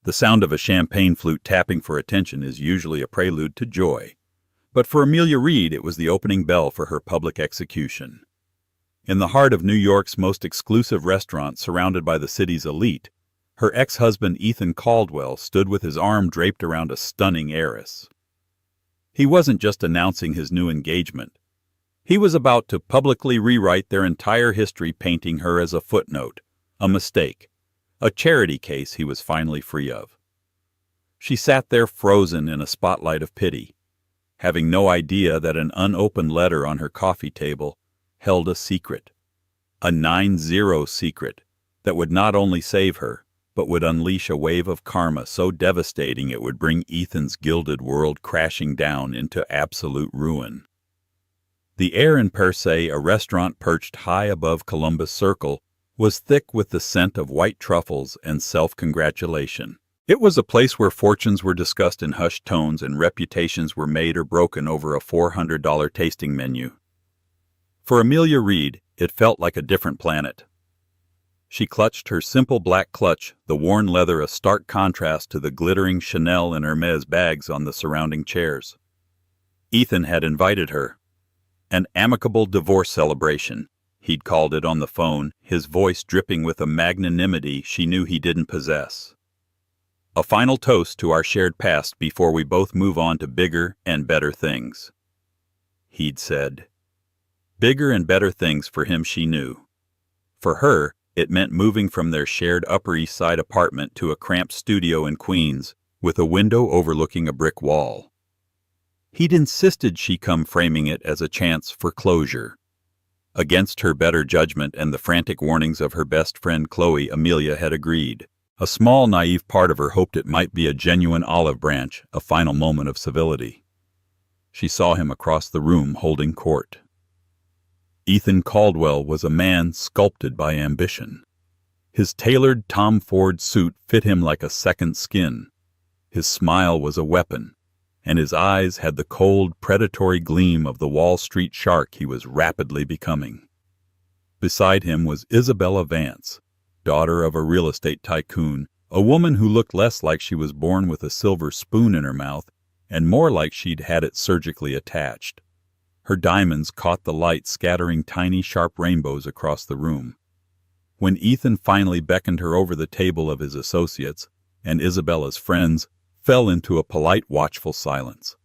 The sound of a champagne flute tapping for attention is usually a prelude to joy. But for Amelia Reed, it was the opening bell for her public execution. In the heart of New York's most exclusive restaurant, surrounded by the city's elite, her ex-husband Ethan Caldwell stood with his arm draped around a stunning heiress. He wasn't just announcing his new engagement. He was about to publicly rewrite their entire history, painting her as a footnote, a mistake, a charity case he was finally free of. She sat there frozen in a spotlight of pity, having no idea that an unopened letter on her coffee table held a secret, a 9-0 secret that would not only save her, but would unleash a wave of karma so devastating it would bring Ethan's gilded world crashing down into absolute ruin. The air in Per Se, a restaurant perched high above Columbus Circle, was thick with the scent of white truffles and self-congratulation. It was a place where fortunes were discussed in hushed tones and reputations were made or broken over a $400 tasting menu. For Amelia Reed, it felt like a different planet. She clutched her simple black clutch, the worn leather a stark contrast to the glittering Chanel and Hermes bags on the surrounding chairs. Ethan had invited her. An amicable divorce celebration, he'd called it on the phone, his voice dripping with a magnanimity she knew he didn't possess. A final toast to our shared past before we both move on to bigger and better things, he'd said. Bigger and better things for him, she knew. For her, it meant moving from their shared Upper East Side apartment to a cramped studio in Queens with a window overlooking a brick wall. He'd insisted she come, framing it as a chance for closure. Against her better judgment and the frantic warnings of her best friend Chloe, Amelia had agreed. A small, naive part of her hoped it might be a genuine olive branch, a final moment of civility. She saw him across the room holding court. Ethan Caldwell was a man sculpted by ambition. His tailored Tom Ford suit fit him like a second skin. His smile was a weapon, and his eyes had the cold, predatory gleam of the Wall Street shark he was rapidly becoming. Beside him was Isabella Vance, daughter of a real estate tycoon, a woman who looked less like she was born with a silver spoon in her mouth and more like she'd had it surgically attached. Her diamonds caught the light, scattering tiny, sharp rainbows across the room. When Ethan finally beckoned her over the table of his associates, and Isabella's friends fell into a polite, watchful silence.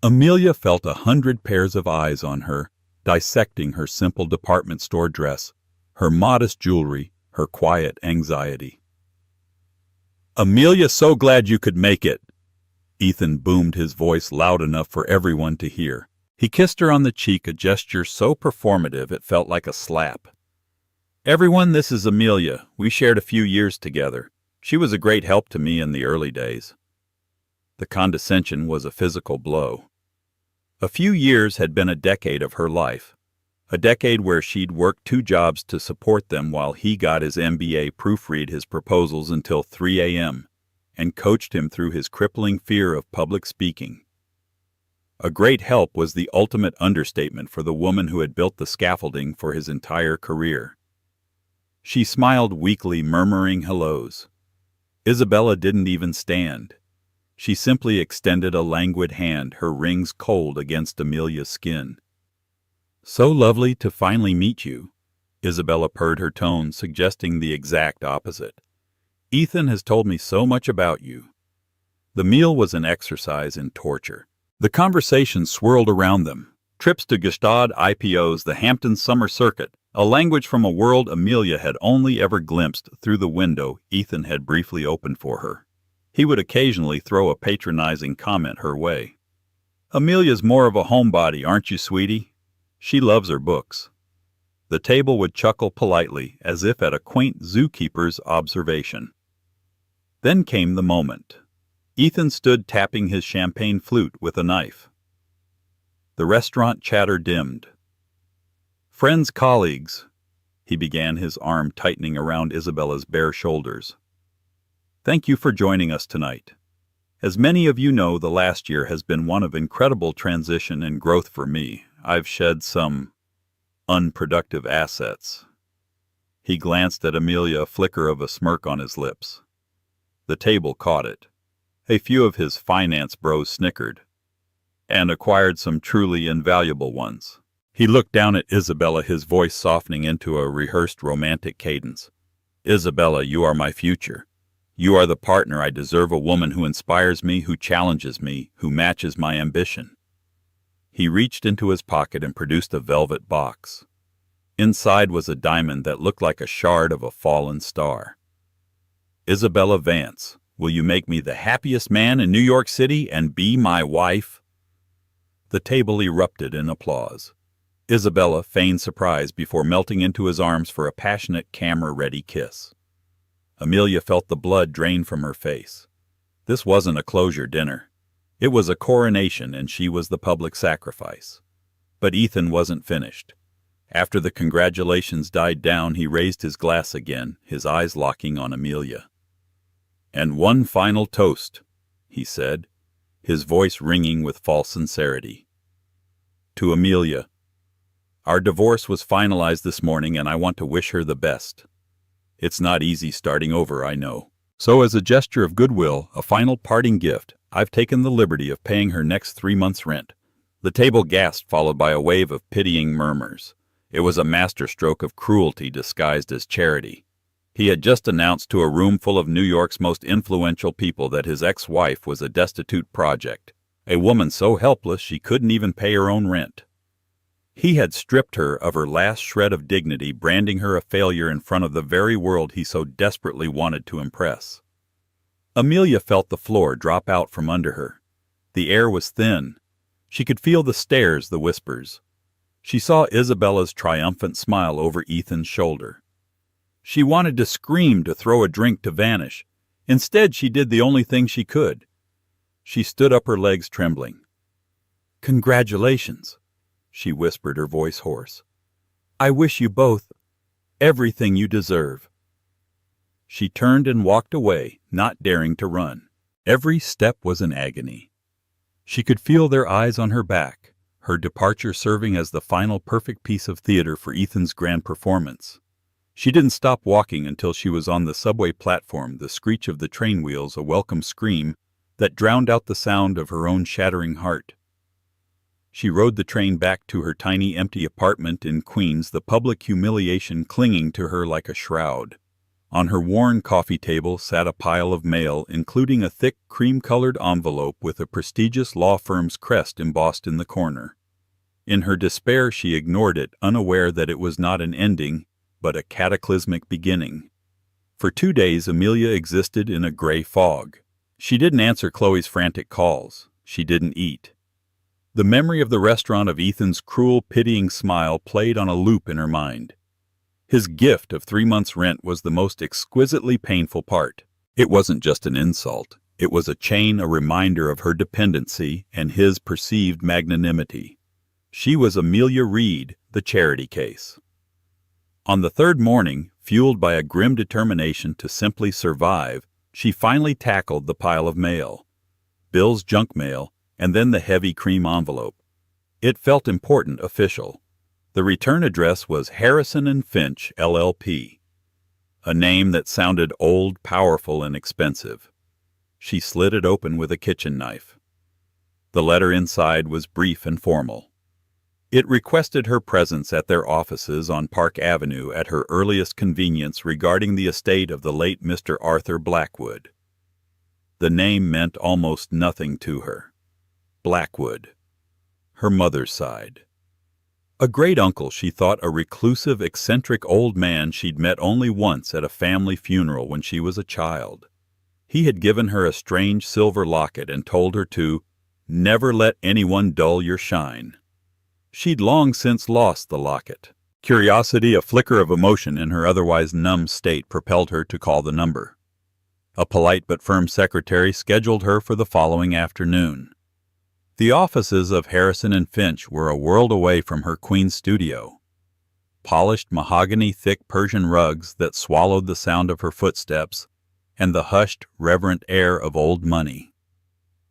Amelia felt 100 pairs of eyes on her, dissecting her simple department store dress, her modest jewelry, her quiet anxiety. "Amelia, so glad you could make it!" Ethan boomed, his voice loud enough for everyone to hear. He kissed her on the cheek, a gesture so performative it felt like a slap. "Everyone, this is Amelia. We shared a few years together. She was a great help to me in the early days." The condescension was a physical blow. A few years had been a decade of her life, a decade where she'd worked 2 jobs to support them while he got his MBA, proofread his proposals until 3 a.m., and coached him through his crippling fear of public speaking. A great help was the ultimate understatement for the woman who had built the scaffolding for his entire career. She smiled weakly, murmuring hellos. Isabella didn't even stand. She simply extended a languid hand, her rings cold against Amelia's skin. "So lovely to finally meet you." Isabella purred, her tone suggesting the exact opposite. "Ethan has told me so much about you." The meal was an exercise in torture. The conversation swirled around them. Trips to Gstaad, IPOs, the Hamptons summer circuit, a language from a world Amelia had only ever glimpsed through the window Ethan had briefly opened for her. He would occasionally throw a patronizing comment her way. "Amelia's more of a homebody, aren't you, sweetie? She loves her books." The table would chuckle politely, as if at a quaint zookeeper's observation. Then came the moment. Ethan stood tapping his champagne flute with a knife. The restaurant chatter dimmed. "Friends, colleagues," he began, his arm tightening around Isabella's bare shoulders. "Thank you for joining us tonight. As many of you know, the last year has been one of incredible transition and growth for me. I've shed some unproductive assets." He glanced at Amelia, a flicker of a smirk on his lips. The table caught it. A few of his finance bros snickered, and acquired some truly invaluable ones. He looked down at Isabella, his voice softening into a rehearsed romantic cadence. Isabella, you are my future. You are the partner I deserve, a woman who inspires me, who challenges me, who matches my ambition. He reached into his pocket and produced a velvet box. Inside was a diamond that looked like a shard of a fallen star. Isabella Vance, will you make me the happiest man in New York City and be my wife? The table erupted in applause. Isabella feigned surprise before melting into his arms for a passionate, camera-ready kiss. Amelia felt the blood drain from her face. This wasn't a closure dinner. It was a coronation, and she was the public sacrifice. But Ethan wasn't finished. After the congratulations died down, he raised his glass again, his eyes locking on Amelia. "And one final toast," he said, his voice ringing with false sincerity. "To Amelia. Our divorce was finalized this morning, and I want to wish her the best. It's not easy starting over, I know. So as a gesture of goodwill, a final parting gift, I've taken the liberty of paying her next 3 months' rent." The table gasped, followed by a wave of pitying murmurs. It was a masterstroke of cruelty disguised as charity. He had just announced to a room full of New York's most influential people that his ex-wife was a destitute project, a woman so helpless she couldn't even pay her own rent. He had stripped her of her last shred of dignity, branding her a failure in front of the very world he so desperately wanted to impress. Amelia felt the floor drop out from under her. The air was thin. She could feel the stares, the whispers. She saw Isabella's triumphant smile over Ethan's shoulder. She wanted to scream, to throw a drink, to vanish. Instead, she did the only thing she could. She stood up, her legs trembling. "Congratulations," she whispered, her voice hoarse. "I wish you both everything you deserve." She turned and walked away, not daring to run. Every step was an agony. She could feel their eyes on her back, her departure serving as the final perfect piece of theater for Ethan's grand performance. She didn't stop walking until she was on the subway platform, the screech of the train wheels a welcome scream that drowned out the sound of her own shattering heart. She rode the train back to her tiny empty apartment in Queens, the public humiliation clinging to her like a shroud. On her worn coffee table sat a pile of mail, including a thick cream-colored envelope with a prestigious law firm's crest embossed in the corner. In her despair, she ignored it, unaware that it was not an ending, but a cataclysmic beginning. For 2 days, Amelia existed in a gray fog. She didn't answer Chloe's frantic calls. She didn't eat. The memory of the restaurant, of Ethan's cruel, pitying smile played on a loop in her mind. His gift of 3 months' rent was the most exquisitely painful part. It wasn't just an insult. It was a chain, a reminder of her dependency and his perceived magnanimity. She was Amelia Reed, the charity case. On the third morning, fueled by a grim determination to simply survive, she finally tackled the pile of mail. Bill's junk mail, and then the heavy cream envelope. It felt important, official. The return address was Harrison and Finch, LLP. A name that sounded old, powerful, and expensive. She slid it open with a kitchen knife. The letter inside was brief and formal. It requested her presence at their offices on Park Avenue at her earliest convenience regarding the estate of the late Mr. Arthur Blackwood. The name meant almost nothing to her. Blackwood. Her mother's side. A great-uncle, she thought, a reclusive, eccentric old man she'd met only once at a family funeral when she was a child. He had given her a strange silver locket and told her to never let anyone dull your shine. She'd long since lost the locket. Curiosity, a flicker of emotion in her otherwise numb state, propelled her to call the number. A polite but firm secretary scheduled her for the following afternoon. The offices of Harrison and Finch were a world away from her Queens studio. Polished mahogany, thick Persian rugs that swallowed the sound of her footsteps, and the hushed, reverent air of old money.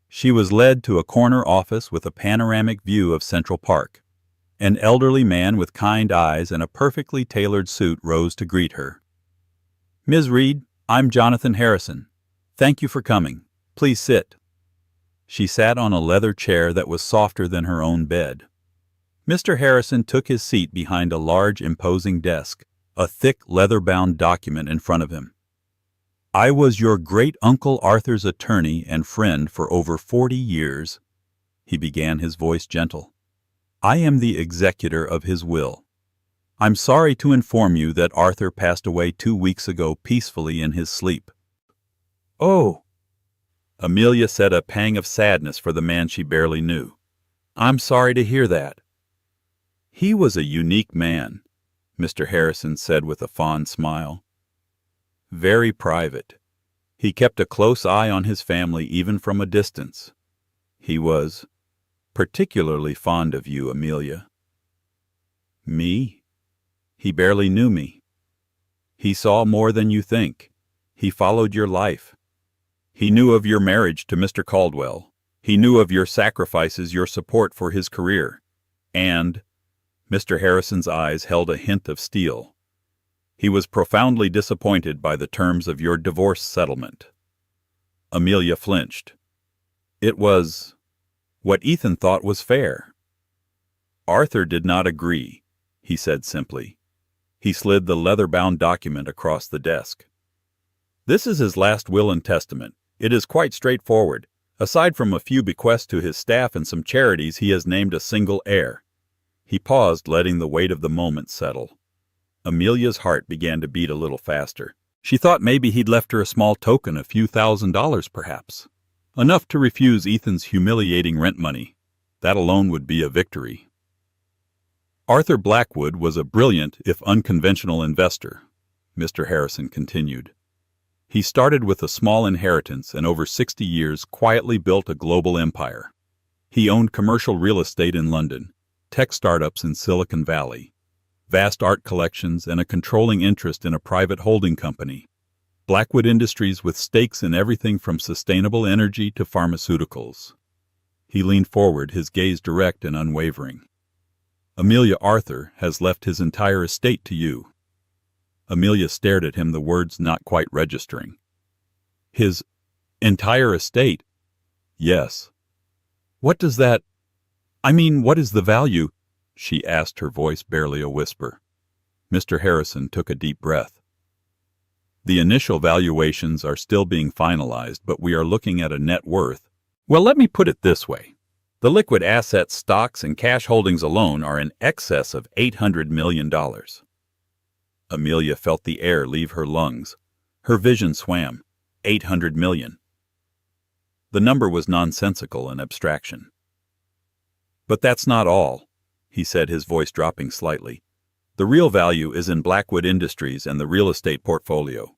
She was led to a corner office with a panoramic view of Central Park. An elderly man with kind eyes and a perfectly tailored suit rose to greet her. "Ms. Reed, I'm Jonathan Harrison, Thank you for coming. Please sit. She sat on a leather chair that was softer than her own bed. Mr. Harrison took his seat behind a large, imposing desk, a thick, leather-bound document in front of him. I was your great-uncle Arthur's attorney and friend for over 40 years, he began, his voice gentle. I am the executor of his will. I'm sorry to inform you that Arthur passed away 2 weeks ago peacefully in his sleep. Oh! Amelia said, a pang of sadness for the man she barely knew. I'm sorry to hear that. He was a unique man, Mr. Harrison said with a fond smile. Very private. He kept a close eye on his family even from a distance. He was particularly fond of you, Amelia. Me? He barely knew me. He saw more than you think. He followed your life. He knew of your marriage to Mr. Caldwell. He knew of your sacrifices, your support for his career. And Mr. Harrison's eyes held a hint of steel. He was profoundly disappointed by the terms of your divorce settlement. Amelia flinched. It was what Ethan thought was fair. Arthur did not agree, he said simply. He slid the leather-bound document across the desk. This is his last will and testament. It is quite straightforward. Aside from a few bequests to his staff and some charities, he has named a single heir. He paused, letting the weight of the moment settle. Amelia's heart began to beat a little faster. She thought maybe he'd left her a small token, a few $1,000s perhaps. Enough to refuse Ethan's humiliating rent money. That alone would be a victory. Arthur Blackwood was a brilliant, if unconventional investor, Mr. Harrison continued. He started with a small inheritance and over 60 years quietly built a global empire. He owned commercial real estate in London, tech startups in Silicon Valley, vast art collections, and a controlling interest in a private holding company, Blackwood Industries, with stakes in everything from sustainable energy to pharmaceuticals. He leaned forward, his gaze direct and unwavering. Amelia, Arthur has left his entire estate to you. Amelia stared at him, the words not quite registering. His entire estate? Yes. What does that... what is the value? She asked, her voice barely a whisper. Mr. Harrison took a deep breath. The initial valuations are still being finalized, but we are looking at a net worth. Well, let me put it this way. The liquid assets, stocks, and cash holdings alone are in excess of $800 million. Amelia felt the air leave her lungs. Her vision swam. 800 million. The number was nonsensical and abstraction. But that's not all, he said, his voice dropping slightly. The real value is in Blackwood Industries and the real estate portfolio.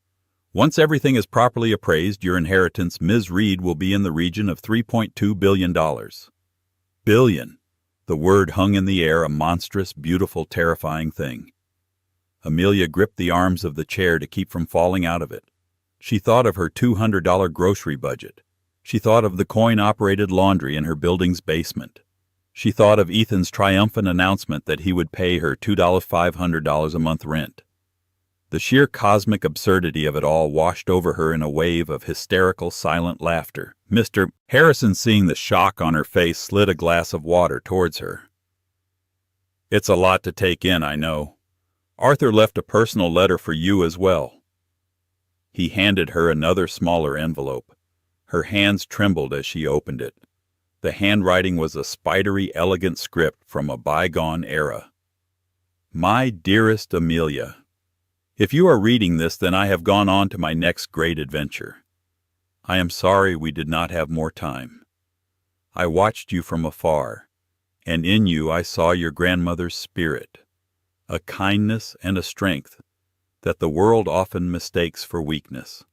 Once everything is properly appraised, your inheritance, Ms. Reed, will be in the region of $3.2 billion. Billion. The word hung in the air, a monstrous, beautiful, terrifying thing. Amelia gripped the arms of the chair to keep from falling out of it. She thought of her $200 grocery budget. She thought of the coin-operated laundry in her building's basement. She thought of Ethan's triumphant announcement that he would pay her $2,500 a month rent. The sheer cosmic absurdity of it all washed over her in a wave of hysterical, silent laughter. Mr. Harrison, seeing the shock on her face, slid a glass of water towards her. It's a lot to take in, I know. Arthur left a personal letter for you as well. He handed her another smaller envelope. Her hands trembled as she opened it. The handwriting was a spidery, elegant script from a bygone era. My dearest Amelia, if you are reading this, then I have gone on to my next great adventure. I am sorry we did not have more time. I watched you from afar, and in you I saw your grandmother's spirit, a kindness and a strength that the world often mistakes for weakness.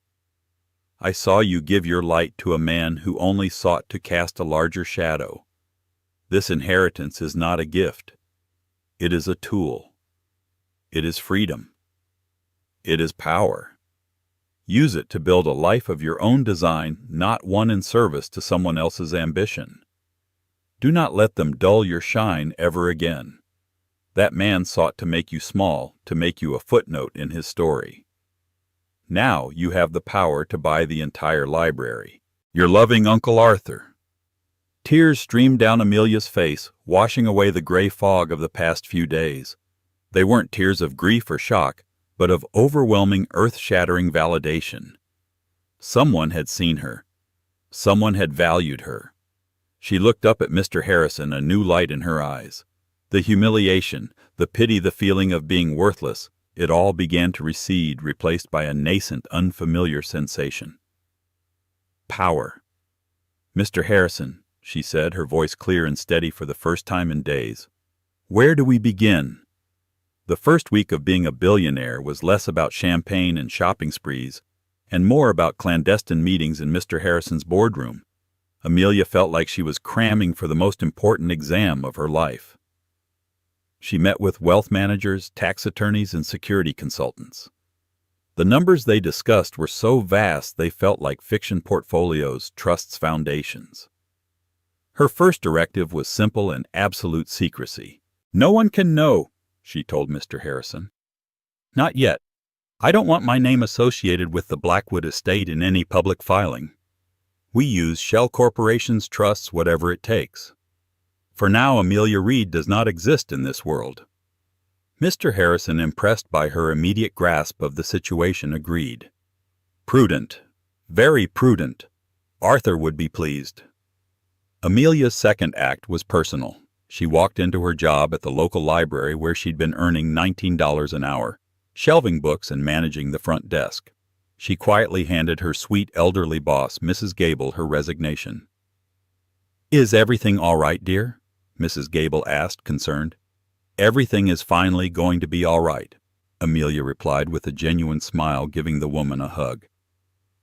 I saw you give your light to a man who only sought to cast a larger shadow. This inheritance is not a gift. It is a tool. It is freedom. It is power. Use it to build a life of your own design, not one in service to someone else's ambition. Do not let them dull your shine ever again. That man sought to make you small, to make you a footnote in his story. Now you have the power to buy the entire library. Your loving Uncle Arthur. Tears streamed down Amelia's face, washing away the gray fog of the past few days. They weren't tears of grief or shock, but of overwhelming, earth-shattering validation. Someone had seen her. Someone had valued her. She looked up at Mr. Harrison, a new light in her eyes. The humiliation, the pity, the feeling of being worthless, it all began to recede, replaced by a nascent, unfamiliar sensation. Power. Mr. Harrison, she said, her voice clear and steady for the first time in days. Where do we begin? The first week of being a billionaire was less about champagne and shopping sprees, and more about clandestine meetings in Mr. Harrison's boardroom. Amelia felt like she was cramming for the most important exam of her life. She met with wealth managers, tax attorneys, and security consultants. The numbers they discussed were so vast they felt like fiction portfolios, trusts, foundations. Her first directive was simple and absolute secrecy. No one can know, she told Mr. Harrison. Not yet. I don't want my name associated with the Blackwood estate in any public filing. We use shell corporations, trusts, whatever it takes. For now, Amelia Reed does not exist in this world. Mr. Harrison, impressed by her immediate grasp of the situation, agreed. Prudent. Very prudent. Arthur would be pleased. Amelia's second act was personal. She walked into her job at the local library where she'd been earning $19 an hour, shelving books and managing the front desk. She quietly handed her sweet elderly boss, Mrs. Gable, her resignation. Is everything all right, dear? Mrs. Gable asked, concerned. Everything is finally going to be all right, Amelia replied with a genuine smile, giving the woman a hug.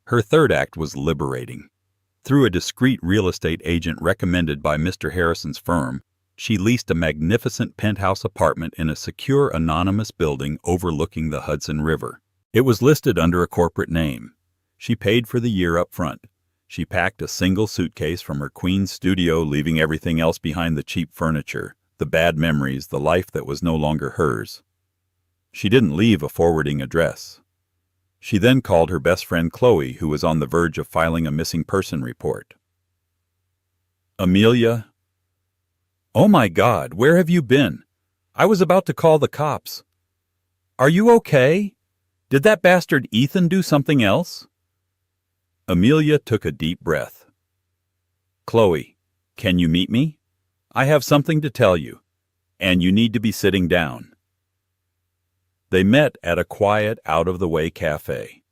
Her third act was liberating. Through a discreet real estate agent recommended by Mr. Harrison's firm, she leased a magnificent penthouse apartment in a secure, anonymous building overlooking the Hudson River. It was listed under a corporate name. She paid for the year up front. She packed a single suitcase from her Queens studio, leaving everything else behind: the cheap furniture, the bad memories, the life that was no longer hers. She didn't leave a forwarding address. She then called her best friend Chloe, who was on the verge of filing a missing person report. Amelia. Oh my God, where have you been? I was about to call the cops. Are you okay? Did that bastard Ethan do something else? Amelia took a deep breath. Chloe, can you meet me? I have something to tell you, and you need to be sitting down. They met at a quiet, out-of-the-way cafe.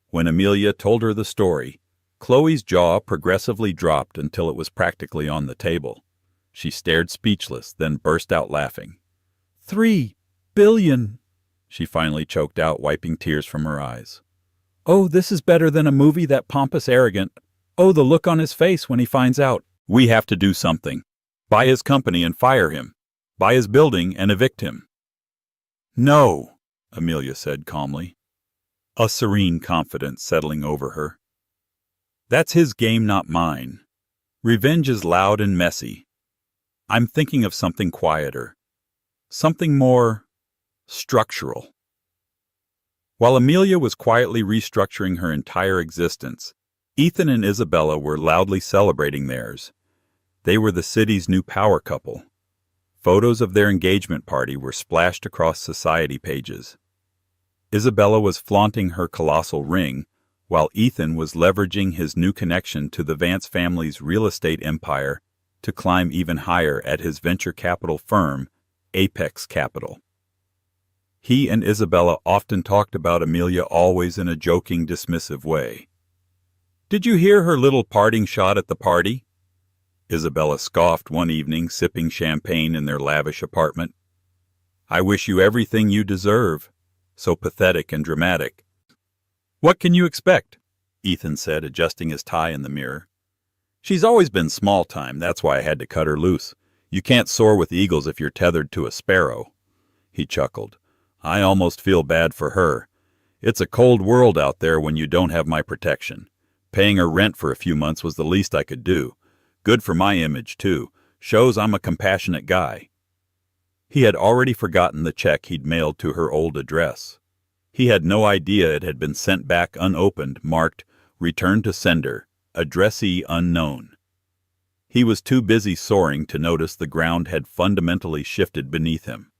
When Amelia told her the story, Chloe's jaw progressively dropped until it was practically on the table. She stared speechless, then burst out laughing. 3 billion, she finally choked out, wiping tears from her eyes. Oh, this is better than a movie, that pompous arrogant. Oh, the look on his face when he finds out. We have to do something. Buy his company and fire him. Buy his building and evict him. No, Amelia said calmly, a serene confidence settling over her. That's his game, not mine. Revenge is loud and messy. I'm thinking of something quieter, something more structural. While Amelia was quietly restructuring her entire existence, Ethan and Isabella were loudly celebrating theirs. They were the city's new power couple. Photos of their engagement party were splashed across society pages. Isabella was flaunting her colossal ring, while Ethan was leveraging his new connection to the Vance family's real estate empire to climb even higher at his venture capital firm, Apex Capital. He and Isabella often talked about Amelia, always in a joking, dismissive way. Did you hear her little parting shot at the party? Isabella scoffed one evening, sipping champagne in their lavish apartment. I wish you everything you deserve. So pathetic and dramatic. What can you expect? Ethan said, adjusting his tie in the mirror. She's always been small time, that's why I had to cut her loose. You can't soar with eagles if you're tethered to a sparrow. He chuckled. I almost feel bad for her. It's a cold world out there when you don't have my protection. Paying her rent for a few months was the least I could do. Good for my image, too. Shows I'm a compassionate guy. He had already forgotten the check he'd mailed to her old address. He had no idea it had been sent back unopened, marked, "Return to sender, addressee unknown." He was too busy soaring to notice the ground had fundamentally shifted beneath him.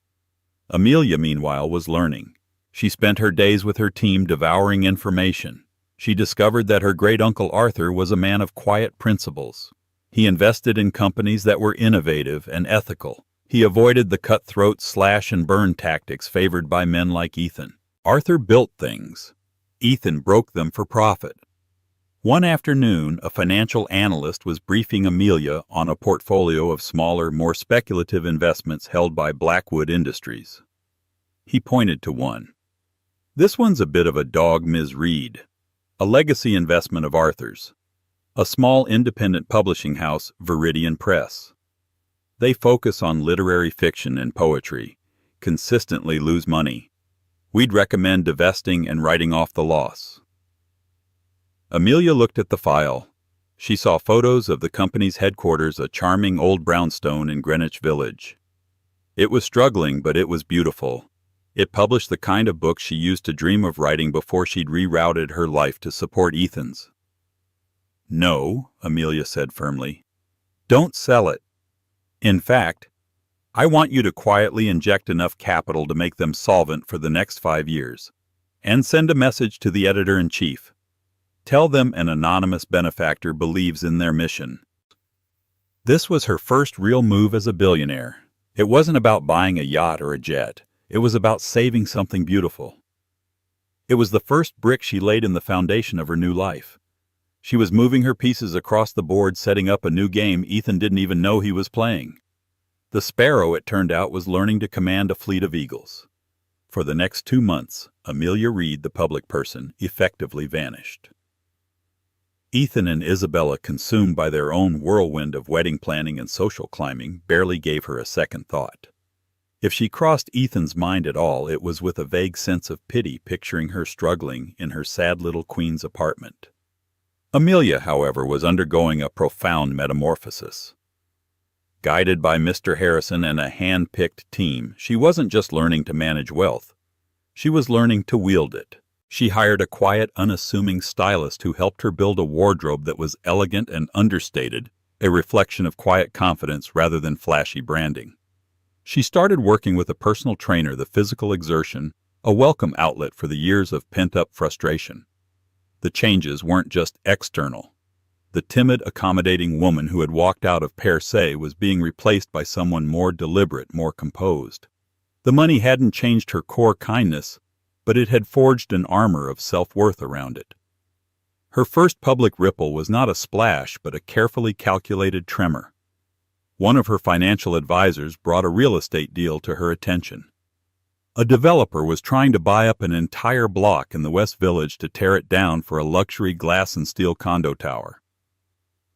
Amelia, meanwhile, was learning. She spent her days with her team devouring information. She discovered that her great-uncle Arthur was a man of quiet principles. He invested in companies that were innovative and ethical. He avoided the cutthroat slash-and-burn tactics favored by men like Ethan. Arthur built things. Ethan broke them for profit. One afternoon, a financial analyst was briefing Amelia on a portfolio of smaller, more speculative investments held by Blackwood Industries. He pointed to one. "This one's a bit of a dog, Ms. Reed. A legacy investment of Arthur's. A small independent publishing house, Viridian Press. They focus on literary fiction and poetry, consistently lose money. We'd recommend divesting and writing off the loss." Amelia looked at the file. She saw photos of the company's headquarters, a charming old brownstone in Greenwich Village. It was struggling, but it was beautiful. It published the kind of book she used to dream of writing before she'd rerouted her life to support Ethan's. "No," Amelia said firmly. "Don't sell it. In fact, I want you to quietly inject enough capital to make them solvent for the next 5 years, and send a message to the editor-in-chief. Tell them an anonymous benefactor believes in their mission." This was her first real move as a billionaire. It wasn't about buying a yacht or a jet. It was about saving something beautiful. It was the first brick she laid in the foundation of her new life. She was moving her pieces across the board, setting up a new game Ethan didn't even know he was playing. The sparrow, it turned out, was learning to command a fleet of eagles. For the next 2 months, Amelia Reed, the public person, effectively vanished. Ethan and Isabella, consumed by their own whirlwind of wedding planning and social climbing, barely gave her a second thought. If she crossed Ethan's mind at all, it was with a vague sense of pity, picturing her struggling in her sad little queen's apartment. Amelia, however, was undergoing a profound metamorphosis. Guided by Mr. Harrison and a hand-picked team, she wasn't just learning to manage wealth. She was learning to wield it. She hired a quiet, unassuming stylist who helped her build a wardrobe that was elegant and understated, a reflection of quiet confidence rather than flashy branding. She started working with a personal trainer, the physical exertion, a welcome outlet for the years of pent-up frustration. The changes weren't just external. The timid, accommodating woman who had walked out of per se was being replaced by someone more deliberate, more composed. The money hadn't changed her core kindness, but it had forged an armor of self-worth around it. Her first public ripple was not a splash, but a carefully calculated tremor. One of her financial advisors brought a real estate deal to her attention. A developer was trying to buy up an entire block in the West Village to tear it down for a luxury glass and steel condo tower.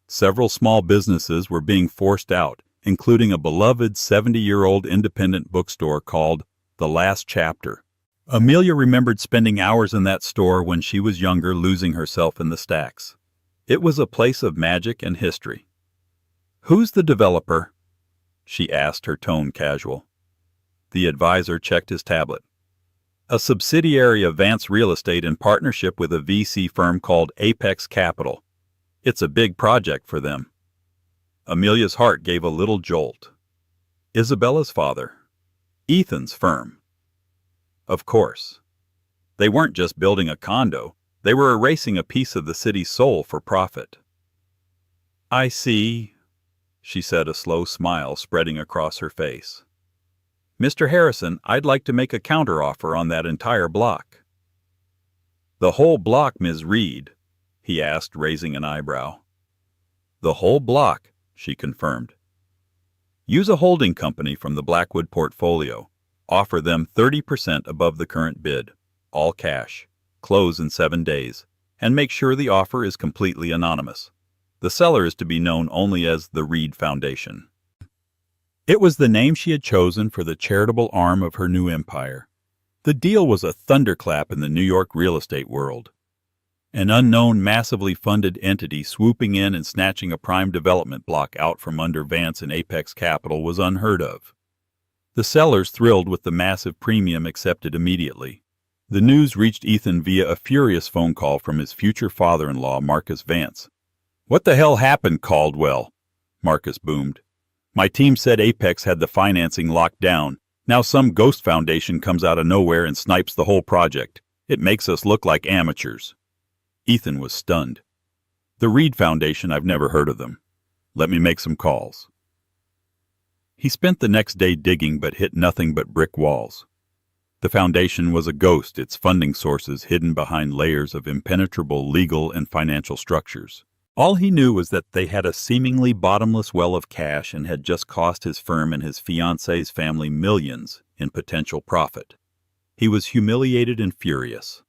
Several small businesses were being forced out, including a beloved 70-year-old independent bookstore called The Last Chapter. Amelia remembered spending hours in that store when she was younger, losing herself in the stacks. It was a place of magic and history. "Who's the developer?" she asked, her tone casual. The advisor checked his tablet. "A subsidiary of Vance Real Estate in partnership with a VC firm called Apex Capital. It's a big project for them." Amelia's heart gave a little jolt. Isabella's father. Ethan's firm. Of course. They weren't just building a condo. They were erasing a piece of the city's soul for profit. "I see," she said, a slow smile spreading across her face. "Mr. Harrison, I'd like to make a counteroffer on that entire block." "The whole block, Ms. Reed?" he asked, raising an eyebrow. "The whole block," she confirmed. "Use a holding company from the Blackwood portfolio. Offer them 30% above the current bid. All cash. Close in 7 days. And make sure the offer is completely anonymous. The seller is to be known only as the Reed Foundation." It was the name she had chosen for the charitable arm of her new empire. The deal was a thunderclap in the New York real estate world. An unknown, massively funded entity swooping in and snatching a prime development block out from under Vance and Apex Capital was unheard of. The sellers thrilled with the massive premium accepted immediately. The news reached Ethan via a furious phone call from his future father-in-law, Marcus Vance. "What the hell happened, Caldwell?" Marcus boomed. "My team said Apex had the financing locked down. Now some ghost foundation comes out of nowhere and snipes the whole project. It makes us look like amateurs." Ethan was stunned. "The Reed Foundation, I've never heard of them. Let me make some calls." He spent the next day digging but hit nothing but brick walls. The foundation was a ghost, its funding sources hidden behind layers of impenetrable legal and financial structures. All he knew was that they had a seemingly bottomless well of cash and had just cost his firm and his fiancée's family millions in potential profit. He was humiliated and furious.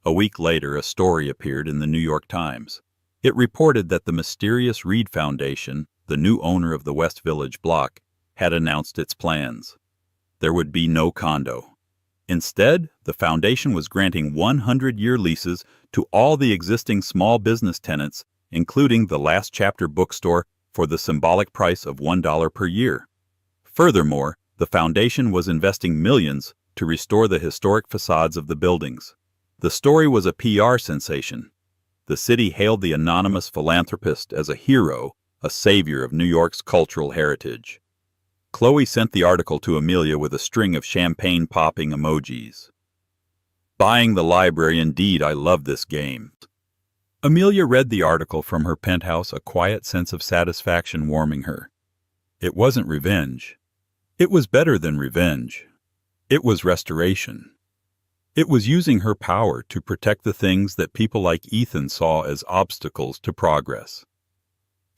A week later, a story appeared in the New York Times. It reported that the mysterious Reed Foundation, the new owner of the West Village block, had announced its plans. There would be no condo. Instead, the foundation was granting 100-year leases to all the existing small business tenants, including the Last Chapter bookstore, for the symbolic price of $1 per year. Furthermore, the foundation was investing millions to restore the historic facades of the buildings. The story was a PR sensation. The city hailed the anonymous philanthropist as a hero, a savior of New York's cultural heritage. Chloe sent the article to Amelia with a string of champagne-popping emojis. "Buying the library indeed, I love this game." Amelia read the article from her penthouse, a quiet sense of satisfaction warming her. It wasn't revenge. It was better than revenge. It was restoration. It was using her power to protect the things that people like Ethan saw as obstacles to progress.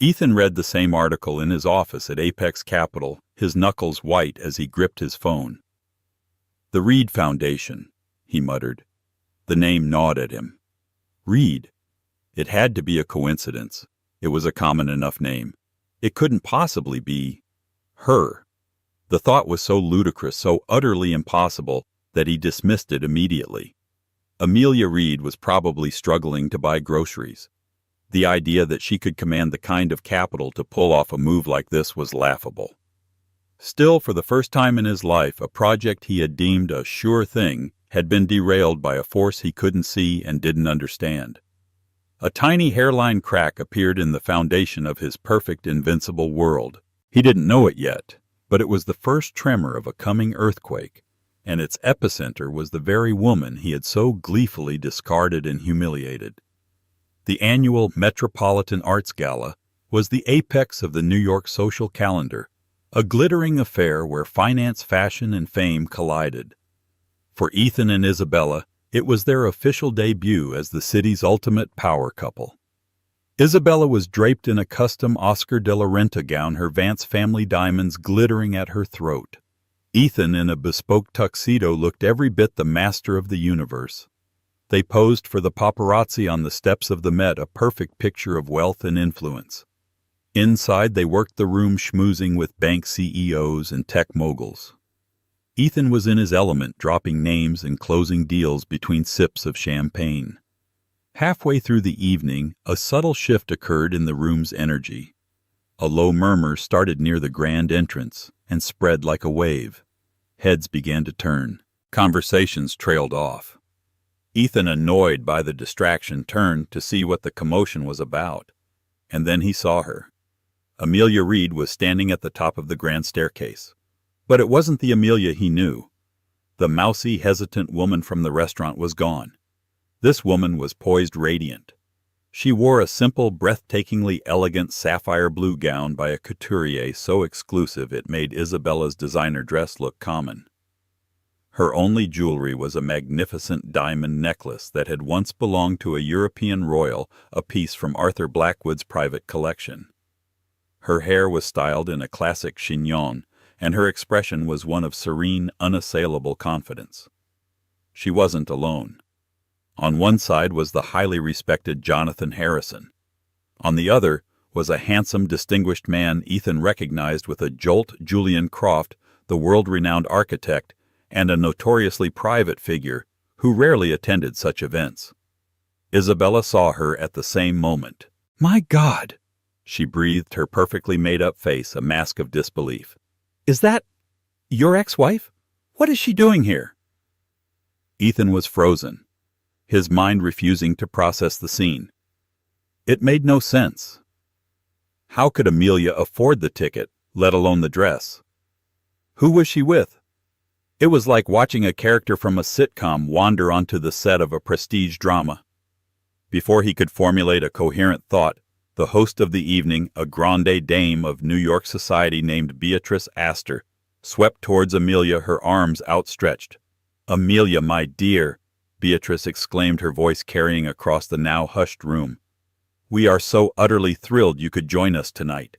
Ethan read the same article in his office at Apex Capital, his knuckles white as he gripped his phone. "The Reed Foundation," he muttered. The name gnawed at him. Reed. It had to be a coincidence. It was a common enough name. It couldn't possibly be her. The thought was so ludicrous, so utterly impossible, that he dismissed it immediately. Amelia Reed was probably struggling to buy groceries. The idea that she could command the kind of capital to pull off a move like this was laughable. Still, for the first time in his life, a project he had deemed a sure thing had been derailed by a force he couldn't see and didn't understand. A tiny hairline crack appeared in the foundation of his perfect, invincible world. He didn't know it yet, but it was the first tremor of a coming earthquake, and its epicenter was the very woman he had so gleefully discarded and humiliated. The annual Metropolitan Arts Gala was the apex of the New York social calendar, a glittering affair where finance, fashion, and fame collided. For Ethan and Isabella, it was their official debut as the city's ultimate power couple. Isabella was draped in a custom Oscar de la Renta gown, her Vance family diamonds glittering at her throat. Ethan, in a bespoke tuxedo, looked every bit the master of the universe. They posed for the paparazzi on the steps of the Met, a perfect picture of wealth and influence. Inside, they worked the room schmoozing with bank CEOs and tech moguls. Ethan was in his element, dropping names and closing deals between sips of champagne. Halfway through the evening, a subtle shift occurred in the room's energy. A low murmur started near the grand entrance and spread like a wave. Heads began to turn. Conversations trailed off. Ethan, annoyed by the distraction, turned to see what the commotion was about. And then he saw her. Amelia Reed was standing at the top of the grand staircase. But it wasn't the Amelia he knew. The mousy, hesitant woman from the restaurant was gone. This woman was poised radiant. She wore a simple, breathtakingly elegant sapphire blue gown by a couturier so exclusive it made Isabella's designer dress look common. Her only jewelry was a magnificent diamond necklace that had once belonged to a European royal, a piece from Arthur Blackwood's private collection. Her hair was styled in a classic chignon, and her expression was one of serene, unassailable confidence. She wasn't alone. On one side was the highly respected Jonathan Harrison. On the other was a handsome, distinguished man Ethan recognized with a jolt, Julian Croft, the world-renowned architect, and a notoriously private figure who rarely attended such events. Isabella saw her at the same moment. "My God!" she breathed, her perfectly made-up face a mask of disbelief. "Is that your ex-wife? What is she doing here?" Ethan was frozen, his mind refusing to process the scene. It made no sense. How could Amelia afford the ticket, let alone the dress? Who was she with? It was like watching a character from a sitcom wander onto the set of a prestige drama. Before he could formulate a coherent thought, the host of the evening, a grande dame of New York society named Beatrice Astor, swept towards Amelia, her arms outstretched. "Amelia, my dear," Beatrice exclaimed, her voice carrying across the now hushed room. "We are so utterly thrilled you could join us tonight.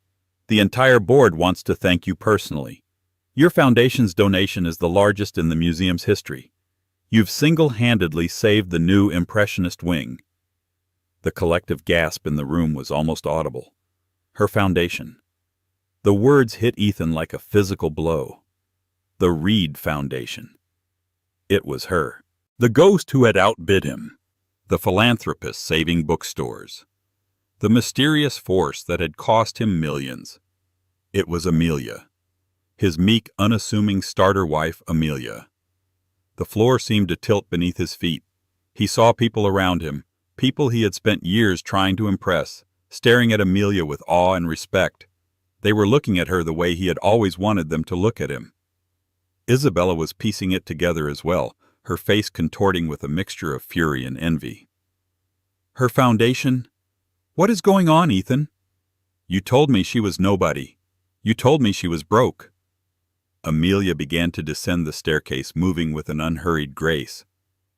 The entire board wants to thank you personally. Your foundation's donation is the largest in the museum's history. You've single-handedly saved the new Impressionist wing." The collective gasp in the room was almost audible. Her foundation. The words hit Ethan like a physical blow. The Reed Foundation. It was her. The ghost who had outbid him. The philanthropist saving bookstores. The mysterious force that had cost him millions. It was Amelia. His meek, unassuming starter wife, Amelia. The floor seemed to tilt beneath his feet. He saw people around him, people he had spent years trying to impress, staring at Amelia with awe and respect. They were looking at her the way he had always wanted them to look at him. Isabella was piecing it together as well, her face contorting with a mixture of fury and envy. Her foundation? What is going on, Ethan? You told me she was nobody. You told me she was broke. Amelia began to descend the staircase, moving with an unhurried grace.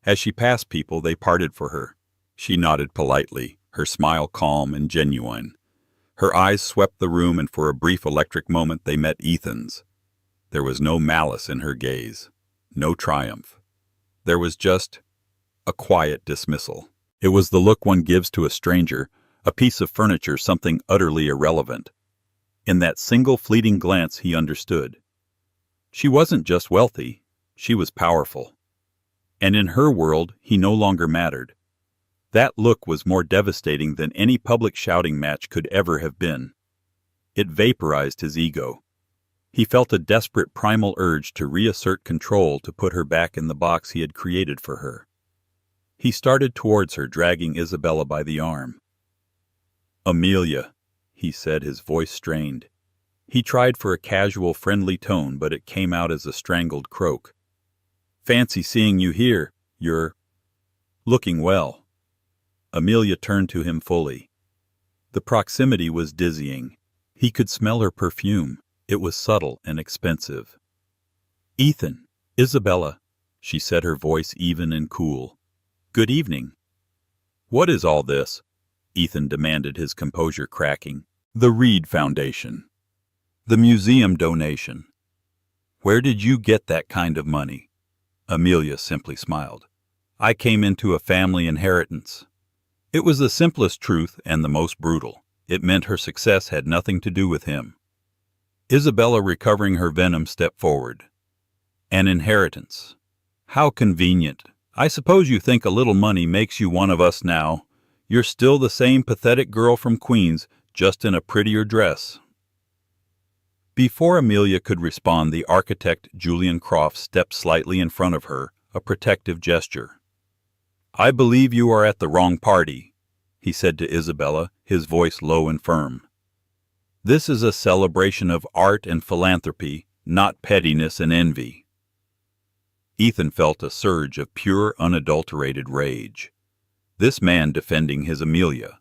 As she passed people, they parted for her. She nodded politely, her smile calm and genuine. Her eyes swept the room, and for a brief electric moment they met Ethan's. There was no malice in her gaze, no triumph. There was just a quiet dismissal. It was the look one gives to a stranger, a piece of furniture, something utterly irrelevant. In that single fleeting glance he understood. She wasn't just wealthy, she was powerful. And in her world he no longer mattered. That look was more devastating than any public shouting match could ever have been. It vaporized his ego. He felt a desperate primal urge to reassert control, to put her back in the box he had created for her. He started towards her, dragging Isabella by the arm. "Amelia," he said, his voice strained. He tried for a casual, friendly tone, but it came out as a strangled croak. "Fancy seeing you here. You're looking well." Amelia turned to him fully. The proximity was dizzying. He could smell her perfume. It was subtle and expensive. "Ethan, Isabella," she said, her voice even and cool. "Good evening." "What is all this?" Ethan demanded, his composure cracking. "The Reed Foundation. The museum donation. Where did you get that kind of money?" Amelia simply smiled. "I came into a family inheritance." It was the simplest truth and the most brutal. It meant her success had nothing to do with him. Isabella, recovering her venom, stepped forward. "An inheritance. How convenient. I suppose you think a little money makes you one of us now. You're still the same pathetic girl from Queens, just in a prettier dress." Before Amelia could respond, the architect Julian Croft stepped slightly in front of her, a protective gesture. "I believe you are at the wrong party," he said to Isabella, his voice low and firm. "This is a celebration of art and philanthropy, not pettiness and envy." Ethan felt a surge of pure, unadulterated rage. This man defending his Amelia.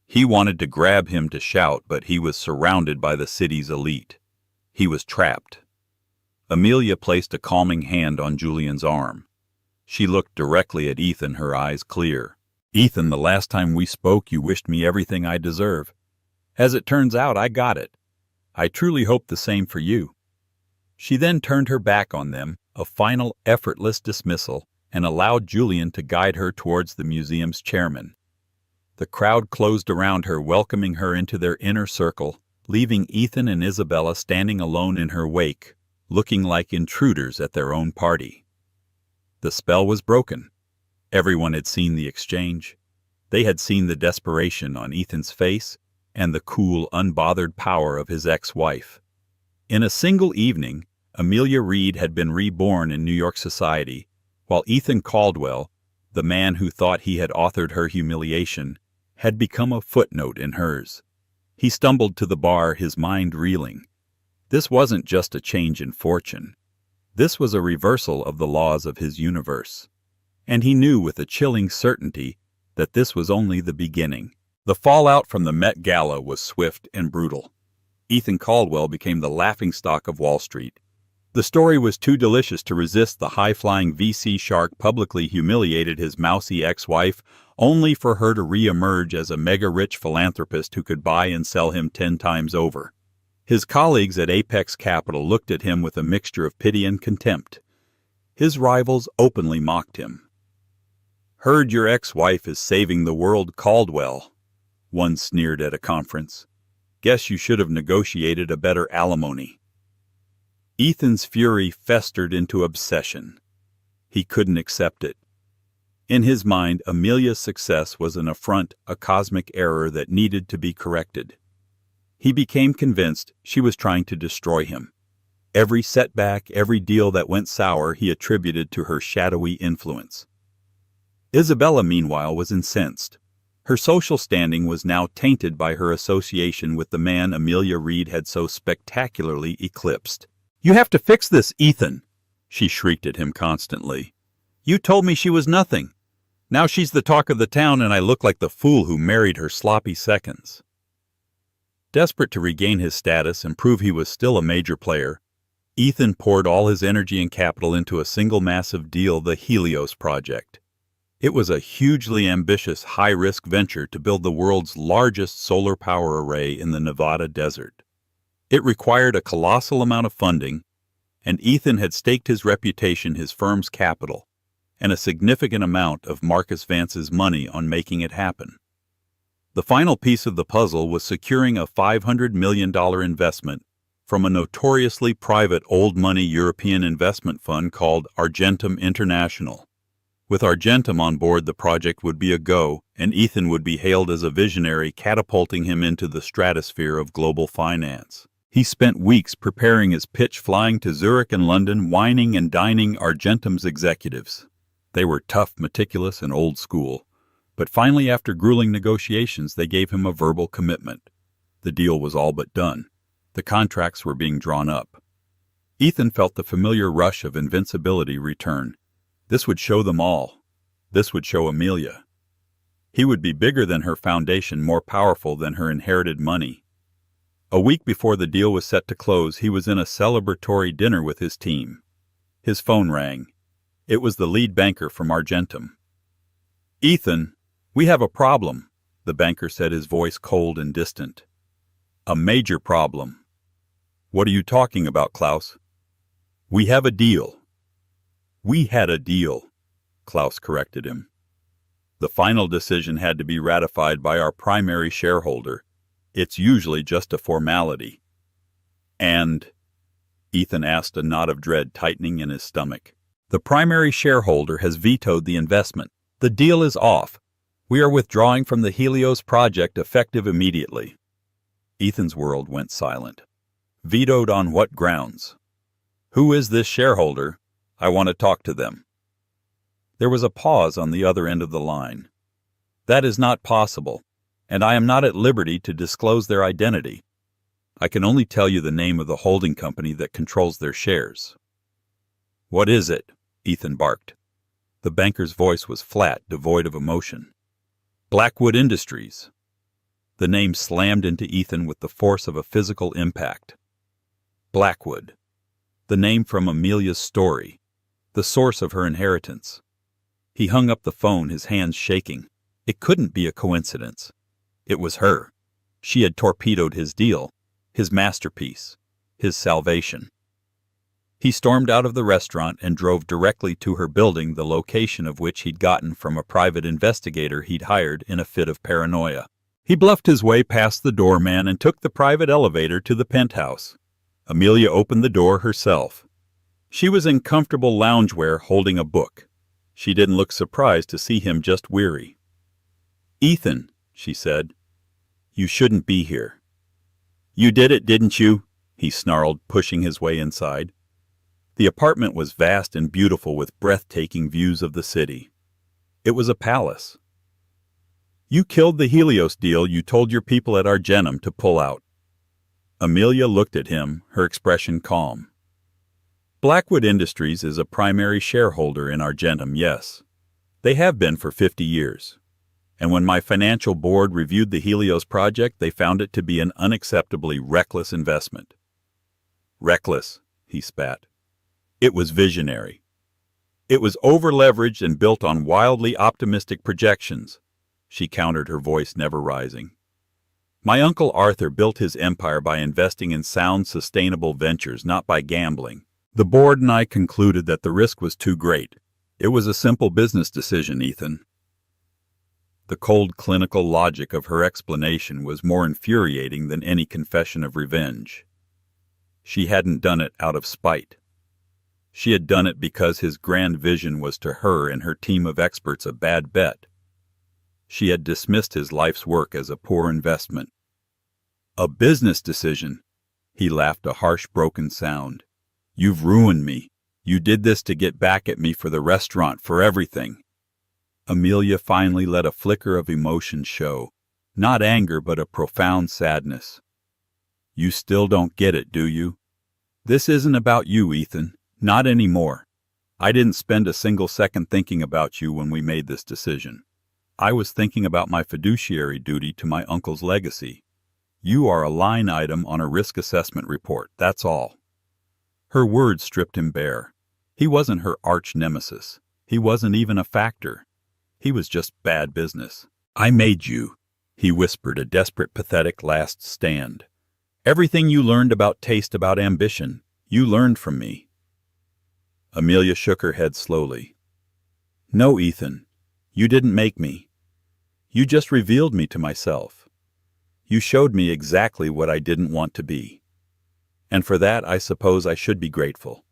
He wanted to grab him to shout, but he was surrounded by the city's elite. He was trapped. Amelia placed a calming hand on Julian's arm. She looked directly at Ethan, her eyes clear. "Ethan, the last time we spoke you wished me everything I deserve. As it turns out, I got it. I truly hope the same for you." She then turned her back on them, a final effortless dismissal, and allowed Julian to guide her towards the museum's chairman. The crowd closed around her, welcoming her into their inner circle, leaving Ethan and Isabella standing alone in her wake, looking like intruders at their own party. The spell was broken. Everyone had seen the exchange. They had seen the desperation on Ethan's face and the cool, unbothered power of his ex-wife. In a single evening, Amelia Reed had been reborn in New York society, while Ethan Caldwell, the man who thought he had authored her humiliation, had become a footnote in hers. He stumbled to the bar, his mind reeling. This wasn't just a change in fortune. This was a reversal of the laws of his universe. And he knew with a chilling certainty that this was only the beginning. The fallout from the Met Gala was swift and brutal. Ethan Caldwell became the laughingstock of Wall Street. The story was too delicious to resist. The high-flying VC shark publicly humiliated his mousy ex-wife, only for her to re-emerge as a mega-rich philanthropist who could buy and sell him 10 times over. His colleagues at Apex Capital looked at him with a mixture of pity and contempt. His rivals openly mocked him. "Heard your ex-wife is saving the world, Caldwell," one sneered at a conference. "Guess you should have negotiated a better alimony." Ethan's fury festered into obsession. He couldn't accept it. In his mind, Amelia's success was an affront, a cosmic error that needed to be corrected. He became convinced she was trying to destroy him. Every setback, every deal that went sour, he attributed to her shadowy influence. Isabella, meanwhile, was incensed. Her social standing was now tainted by her association with the man Amelia Reed had so spectacularly eclipsed. "You have to fix this, Ethan," she shrieked at him constantly. "You told me she was nothing. Now she's the talk of the town, and I look like the fool who married her sloppy seconds." Desperate to regain his status and prove he was still a major player, Ethan poured all his energy and capital into a single massive deal, the Helios project. It was a hugely ambitious, high-risk venture to build the world's largest solar power array in the Nevada desert. It required a colossal amount of funding, and Ethan had staked his reputation, his firm's capital, and a significant amount of Marcus Vance's money on making it happen. The final piece of the puzzle was securing a $500 million investment from a notoriously private old-money European investment fund called Argentum International. With Argentum on board, the project would be a go, and Ethan would be hailed as a visionary, catapulting him into the stratosphere of global finance. He spent weeks preparing his pitch, flying to Zurich and London, wining and dining Argentum's executives. They were tough, meticulous, and old school. But finally, after grueling negotiations, they gave him a verbal commitment. The deal was all but done. The contracts were being drawn up. Ethan felt the familiar rush of invincibility return. This would show them all. This would show Amelia. He would be bigger than her foundation, more powerful than her inherited money. A week before the deal was set to close, he was in a celebratory dinner with his team. His phone rang. It was the lead banker from Argentum. "Ethan, we have a problem," the banker said, his voice cold and distant. "A major problem." "What are you talking about, Klaus?" "We have a deal." "We had a deal," Klaus corrected him. "The final decision had to be ratified by our primary shareholder. It's usually just a formality." "And?" Ethan asked, a knot of dread tightening in his stomach. "The primary shareholder has vetoed the investment. The deal is off. We are withdrawing from the Helios project effective immediately." Ethan's world went silent. "Vetoed on what grounds? Who is this shareholder? I want to talk to them." There was a pause on the other end of the line. "That is not possible, and I am not at liberty to disclose their identity. I can only tell you the name of the holding company that controls their shares." "What is it?" Ethan barked. The banker's voice was flat, devoid of emotion. "Blackwood Industries." The name slammed into Ethan with the force of a physical impact. Blackwood. The name from Amelia's story. The source of her inheritance. He hung up the phone, his hands shaking. It couldn't be a coincidence. It was her. She had torpedoed his deal, his masterpiece, his salvation. He stormed out of the restaurant and drove directly to her building, the location of which he'd gotten from a private investigator he'd hired in a fit of paranoia. He bluffed his way past the doorman and took the private elevator to the penthouse. Amelia opened the door herself. She was in comfortable loungewear, holding a book. She didn't look surprised to see him, just weary. "Ethan," she said, "you shouldn't be here." "You did it, didn't you?" he snarled, pushing his way inside. The apartment was vast and beautiful with breathtaking views of the city. It was a palace. "You killed the Helios deal you told your people at Argentum to pull out." Amelia looked at him, her expression calm. "Blackwood Industries is a primary shareholder in Argentum, yes. They have been for 50 years. And when my financial board reviewed the Helios project, they found it to be an unacceptably reckless investment." "Reckless," he spat. "It was visionary. It was over-leveraged and built on wildly optimistic projections," she countered, her voice never rising. "My uncle Arthur built his empire by investing in sound, sustainable ventures, not by gambling. The board and I concluded that the risk was too great. It was a simple business decision, Ethan." The cold, clinical logic of her explanation was more infuriating than any confession of revenge. She hadn't done it out of spite. She had done it because his grand vision was to her and her team of experts a bad bet. She had dismissed his life's work as a poor investment. "A business decision," he laughed, a harsh, broken sound. "You've ruined me. You did this to get back at me for the restaurant, for everything." Amelia finally let a flicker of emotion show, not anger but a profound sadness. "You still don't get it, do you? This isn't about you, Ethan. Not anymore. I didn't spend a single second thinking about you when we made this decision. I was thinking about my fiduciary duty to my uncle's legacy. You are a line item on a risk assessment report, that's all." Her words stripped him bare. He wasn't her arch nemesis. He wasn't even a factor. He was just bad business. "I made you," he whispered, a desperate, pathetic last stand. "Everything you learned about taste, about ambition, you learned from me." Amelia shook her head slowly. "No, Ethan, you didn't make me. You just revealed me to myself. You showed me exactly what I didn't want to be. And for that, I suppose I should be grateful."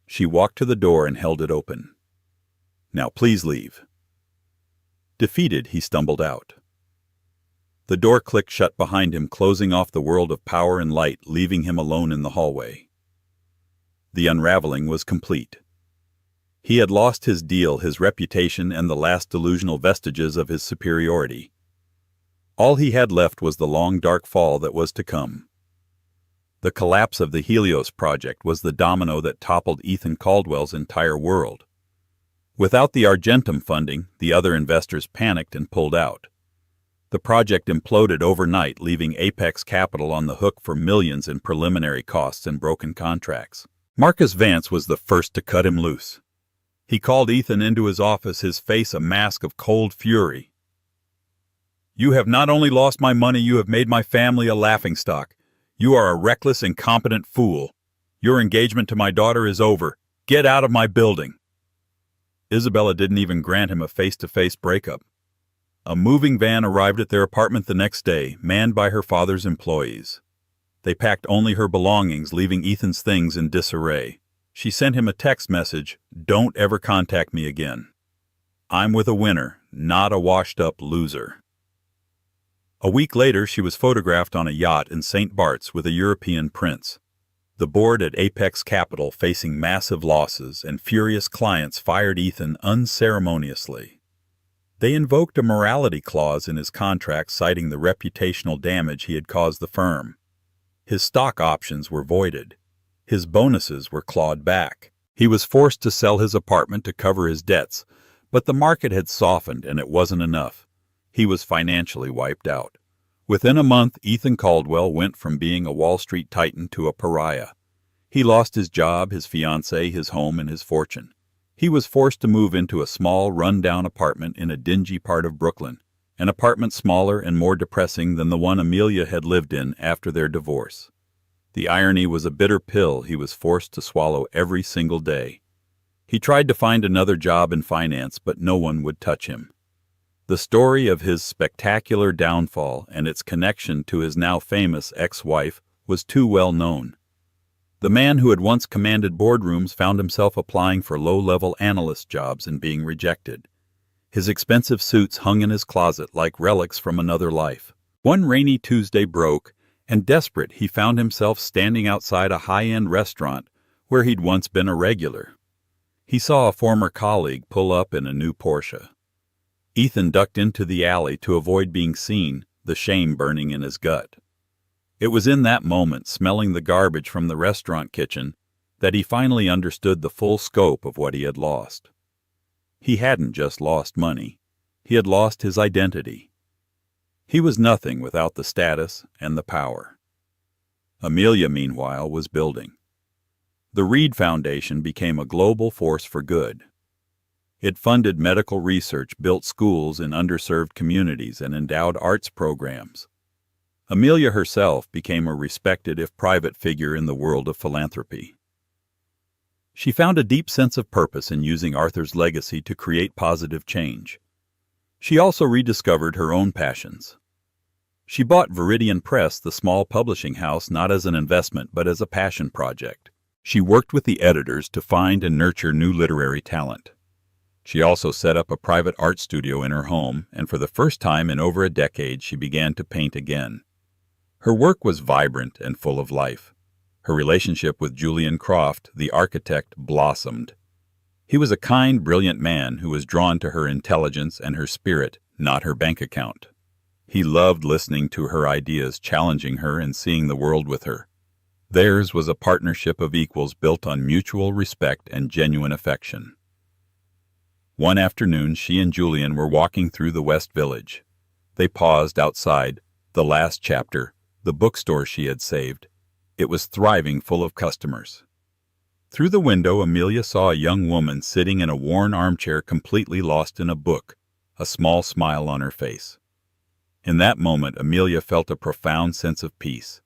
She walked to the door and held it open. "Now please leave." Defeated, he stumbled out. The door clicked shut behind him, closing off the world of power and light, leaving him alone in the hallway. The unraveling was complete. He had lost his deal, his reputation, and the last delusional vestiges of his superiority. All he had left was the long, dark fall that was to come. The collapse of the Helios project was the domino that toppled Ethan Caldwell's entire world. Without the Argentum funding, the other investors panicked and pulled out. The project imploded overnight, leaving Apex Capital on the hook for millions in preliminary costs and broken contracts. Marcus Vance was the first to cut him loose. He called Ethan into his office, his face a mask of cold fury. "You have not only lost my money, you have made my family a laughingstock. You are a reckless, incompetent fool. Your engagement to my daughter is over. Get out of my building." Isabella didn't even grant him a face-to-face breakup. A moving van arrived at their apartment the next day, manned by her father's employees. They packed only her belongings, leaving Ethan's things in disarray. She sent him a text message, "Don't ever contact me again. I'm with a winner, not a washed-up loser." A week later, she was photographed on a yacht in St. Bart's with a European prince. The board at Apex Capital, facing massive losses, and furious clients fired Ethan unceremoniously. They invoked a morality clause in his contract citing the reputational damage he had caused the firm. His stock options were voided. His bonuses were clawed back. He was forced to sell his apartment to cover his debts, but the market had softened and it wasn't enough. He was financially wiped out. Within a month, Ethan Caldwell went from being a Wall Street titan to a pariah. He lost his job, his fiancée, his home, and his fortune. He was forced to move into a small, run-down apartment in a dingy part of Brooklyn, an apartment smaller and more depressing than the one Amelia had lived in after their divorce. The irony was a bitter pill he was forced to swallow every single day. He tried to find another job in finance, but no one would touch him. The story of his spectacular downfall and its connection to his now famous ex-wife was too well known. The man who had once commanded boardrooms found himself applying for low-level analyst jobs and being rejected. His expensive suits hung in his closet like relics from another life. One rainy Tuesday broke, and desperate, he found himself standing outside a high-end restaurant where he'd once been a regular. He saw a former colleague pull up in a new Porsche. Ethan ducked into the alley to avoid being seen, the shame burning in his gut. It was in that moment, smelling the garbage from the restaurant kitchen, that he finally understood the full scope of what he had lost. He hadn't just lost money. He had lost his identity. He was nothing without the status and the power. Amelia, meanwhile, was building. The Reed Foundation became a global force for good. It funded medical research, built schools in underserved communities, and endowed arts programs. Amelia herself became a respected, if private, figure in the world of philanthropy. She found a deep sense of purpose in using Arthur's legacy to create positive change. She also rediscovered her own passions. She bought Viridian Press, the small publishing house, not as an investment but as a passion project. She worked with the editors to find and nurture new literary talent. She also set up a private art studio in her home, and for the first time in over a decade she began to paint again. Her work was vibrant and full of life. Her relationship with Julian Croft, the architect, blossomed. He was a kind, brilliant man who was drawn to her intelligence and her spirit, not her bank account. He loved listening to her ideas, challenging her, and seeing the world with her. Theirs was a partnership of equals built on mutual respect and genuine affection. One afternoon, she and Julian were walking through the West Village. They paused outside the last chapter, the bookstore she had saved. It was thriving, full of customers. Through the window, Amelia saw a young woman sitting in a worn armchair, completely lost in a book, a small smile on her face. In that moment, Amelia felt a profound sense of peace.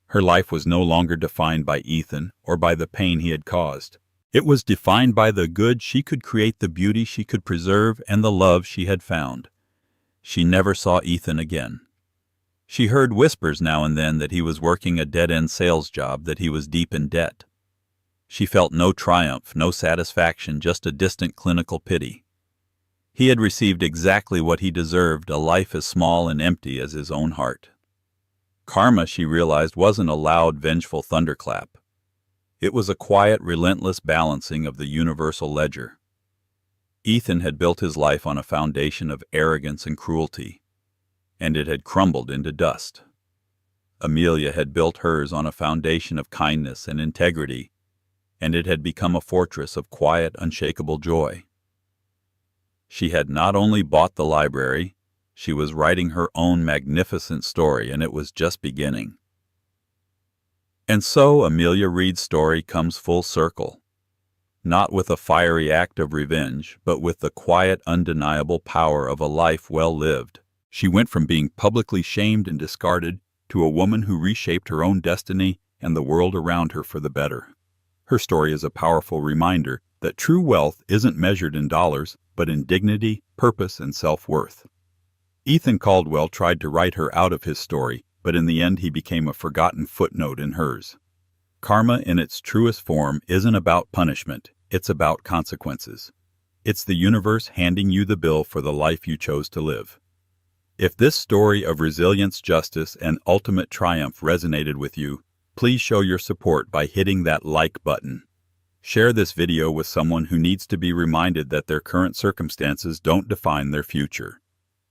Her life was no longer defined by Ethan or by the pain he had caused. It was defined by the good she could create, the beauty she could preserve, and the love she had found. She never saw Ethan again. She heard whispers now and then that he was working a dead-end sales job, that he was deep in debt. She felt no triumph, no satisfaction, just a distant clinical pity. He had received exactly what he deserved, a life as small and empty as his own heart. Karma, she realized, wasn't a loud, vengeful thunderclap. It was a quiet, relentless balancing of the universal ledger. Ethan had built his life on a foundation of arrogance and cruelty, and it had crumbled into dust. Amelia had built hers on a foundation of kindness and integrity, and it had become a fortress of quiet, unshakable joy. She had not only bought the library, she was writing her own magnificent story, and it was just beginning. And so Amelia Reed's story comes full circle, not with a fiery act of revenge, but with the quiet, undeniable power of a life well lived. She went from being publicly shamed and discarded to a woman who reshaped her own destiny and the world around her for the better. Her story is a powerful reminder that true wealth isn't measured in dollars, but in dignity, purpose, and self-worth. Ethan Caldwell tried to write her out of his story, but in the end he became a forgotten footnote in hers. Karma in its truest form isn't about punishment, it's about consequences. It's the universe handing you the bill for the life you chose to live. If this story of resilience, justice, and ultimate triumph resonated with you, please show your support by hitting that like button. Share this video with someone who needs to be reminded that their current circumstances don't define their future.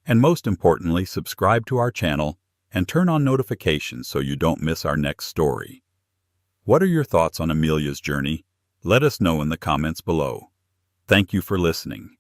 And most importantly, subscribe to our channel and turn on notifications so you don't miss our next story. What are your thoughts on Amelia's journey? Let us know in the comments below. Thank you for listening.